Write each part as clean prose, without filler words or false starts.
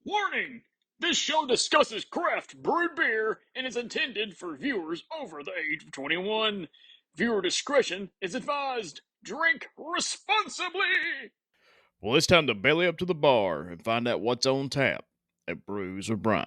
Warning! This show discusses craft brewed beer and is intended for viewers over the age of 21. Viewer discretion is advised. Drink responsibly! Well, it's time to belly up to the bar and find out what's on tap at Brews with Brian.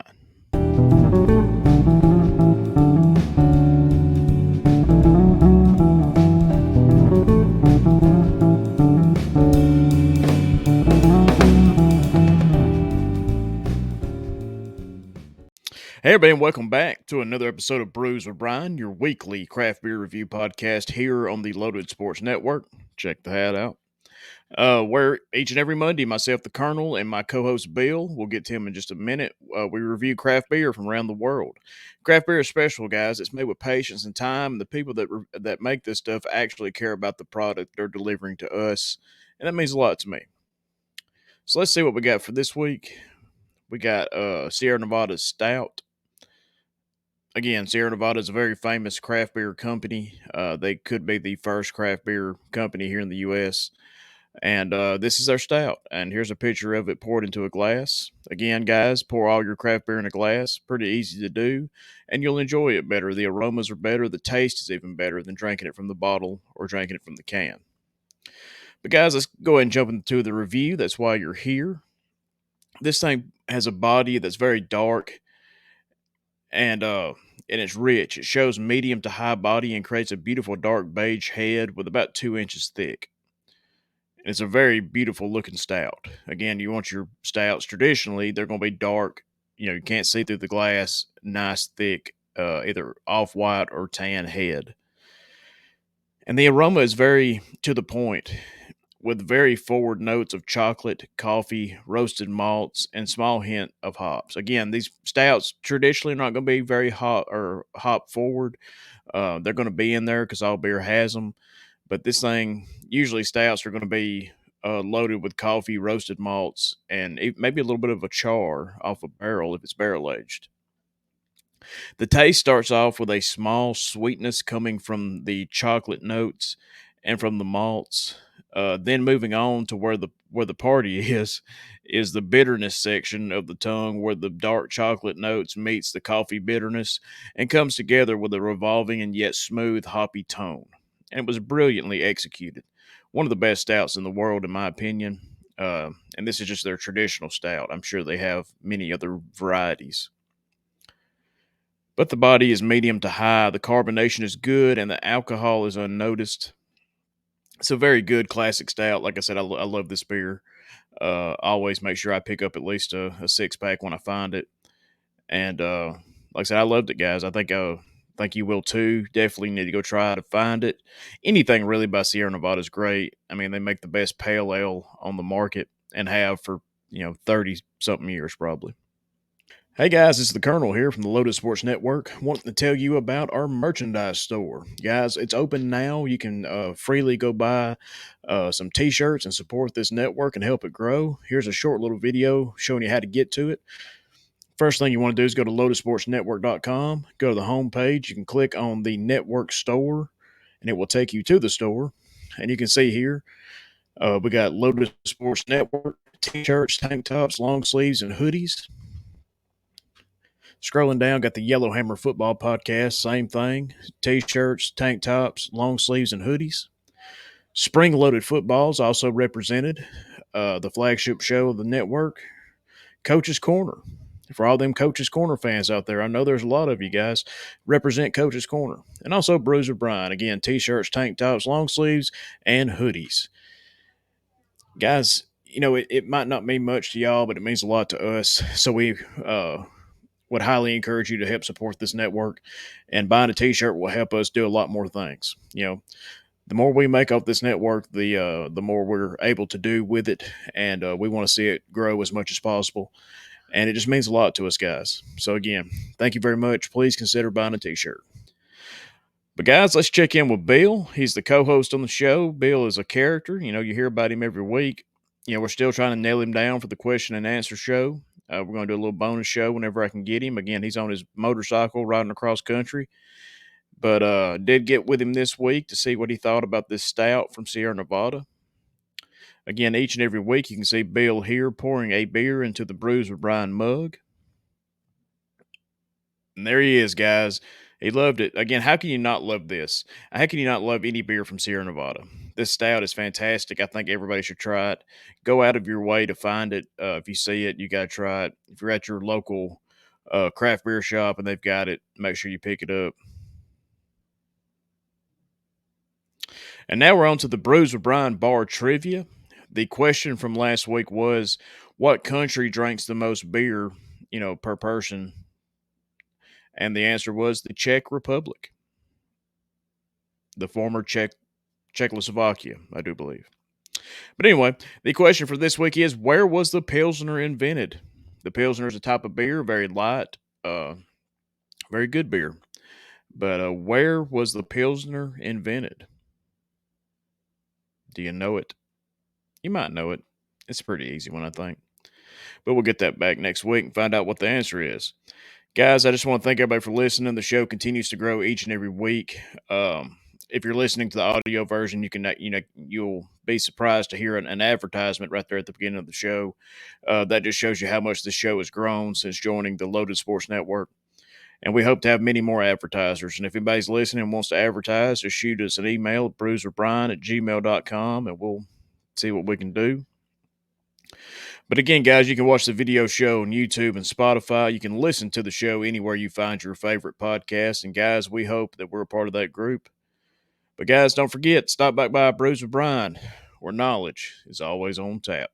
Hey, everybody, and welcome back to another episode of Brews with Brian, your weekly craft beer review podcast here on the Lotus Sports Network. Check that out. Where each and every Monday, myself, the Colonel, and my co-host Bill, we'll get to him in just a minute. We review craft beer from around the world. Craft beer is special, guys. It's made with patience and time. And the people that make this stuff actually care about the product they're delivering to us, and that means a lot to me. So let's see what we got for this week. We got Sierra Nevada Stout. Again, Sierra Nevada is a very famous craft beer company. They could be the first craft beer company here in the U.S. And this is our stout. And here's a picture of it poured into a glass. Again, guys, pour all your craft beer in a glass. Pretty easy to do. And you'll enjoy it better. The aromas are better. The taste is even better than drinking it from the bottle or drinking it from the can. But guys, let's go ahead and jump into the review. That's why you're here. This thing has a body that's very dark and it's rich. It shows medium to high body and creates a beautiful dark beige head with about 2 inches thick. It's a very beautiful looking stout. Again, you want your stouts traditionally, they're going to be dark. You can't see through the glass, nice, thick, either off white or tan head. And the aroma is very to the point with very forward notes of chocolate, coffee, roasted malts, and small hint of hops. Again, these stouts traditionally are not going to be very hot or hop forward. They're going to be in there because all beer has them. But this thing, usually stouts are going to be loaded with coffee, roasted malts, and maybe a little bit of a char off a barrel if it's barrel aged. The taste starts off with a small sweetness coming from the chocolate notes and from the malts. Then moving on to where the party is the bitterness section of the tongue, where the dark chocolate notes meets the coffee bitterness and comes together with a revolving and yet smooth hoppy tone. And it was brilliantly executed. One of the best stouts in the world, in my opinion. And this is just their traditional stout. I'm sure they have many other varieties. But the body is medium to high. The carbonation is good, and the alcohol is unnoticed. It's a very good classic stout. Like I said, I love this beer. I always make sure I pick up at least a 6 pack when I find it. And like I said, I loved it, guys. I think you will too. Definitely need to go try to find it. Anything really by Sierra Nevada is great. I mean, they make the best pale ale on the market and have for 30 something years probably. Hey guys, it's the Colonel here from the Lotus Sports Network. Wanting to tell you about our merchandise store. Guys, it's open now. You can freely go buy some t shirts and support this network and help it grow. Here's a short little video showing you how to get to it. First thing you want to do is go to lotusportsnetwork.com, go to the home page. You can click on the network store, and it will take you to the store. And you can see here we got Lotus Sports Network t shirts, tank tops, long sleeves, and hoodies. Scrolling down, got the Yellowhammer Football Podcast, same thing. T-shirts, tank tops, long sleeves, and hoodies. Spring Loaded Footballs also represented. The flagship show of the network, Coach's Corner. For all them Coach's Corner fans out there, I know there's a lot of you guys. Represent Coach's Corner. And also Bruiser Brian. Again, T-shirts, tank tops, long sleeves, and hoodies. Guys, it might not mean much to y'all, but it means a lot to us. So we would highly encourage you to help support this network. And buying a T-shirt will help us do a lot more things. The more we make off this network, the more we're able to do with it, and we want to see it grow as much as possible. And it just means a lot to us, guys. So again, thank you very much. Please consider buying a T-shirt. But guys, let's check in with Bill. He's the co-host on the show. Bill is a character. You hear about him every week. We're still trying to nail him down for the question and answer show. We're going to do a little bonus show whenever I can get him. Again, he's on his motorcycle riding across country. But did get with him this week to see what he thought about this stout from Sierra Nevada. Again, each and every week you can see Bill here pouring a beer into the Brews with Brian mug. And there he is, guys. He loved it. Again, how can you not love this? How can you not love any beer from Sierra Nevada? This stout is fantastic. I think everybody should try it. Go out of your way to find it. If you see it, you got to try it. If you're at your local craft beer shop and they've got it, make sure you pick it up. And now we're on to the Brews with Brian bar trivia. The question from last week was, what country drinks the most beer, per person? And the answer was the Czech Republic, the former Czechoslovakia, I do believe. But anyway, the question for this week is, where was the Pilsner invented? The Pilsner is a type of beer, very light, very good beer. But where was the Pilsner invented? Do you know it? You might know it. It's a pretty easy one, I think. But we'll get that back next week and find out what the answer is. Guys, I just want to thank everybody for listening. The show continues to grow each and every week. If you're listening to the audio version, you'll be surprised to hear an advertisement right there at the beginning of the show. That just shows you how much the show has grown since joining the Lotus Sports Network. And we hope to have many more advertisers. And if anybody's listening and wants to advertise, just shoot us an email at brewswithbrian@gmail.com and we'll see what we can do. But again, guys, you can watch the video show on YouTube and Spotify. You can listen to the show anywhere you find your favorite podcast. And guys, we hope that we're a part of that group. But guys, don't forget, stop back by Brews with Brian, where knowledge is always on tap.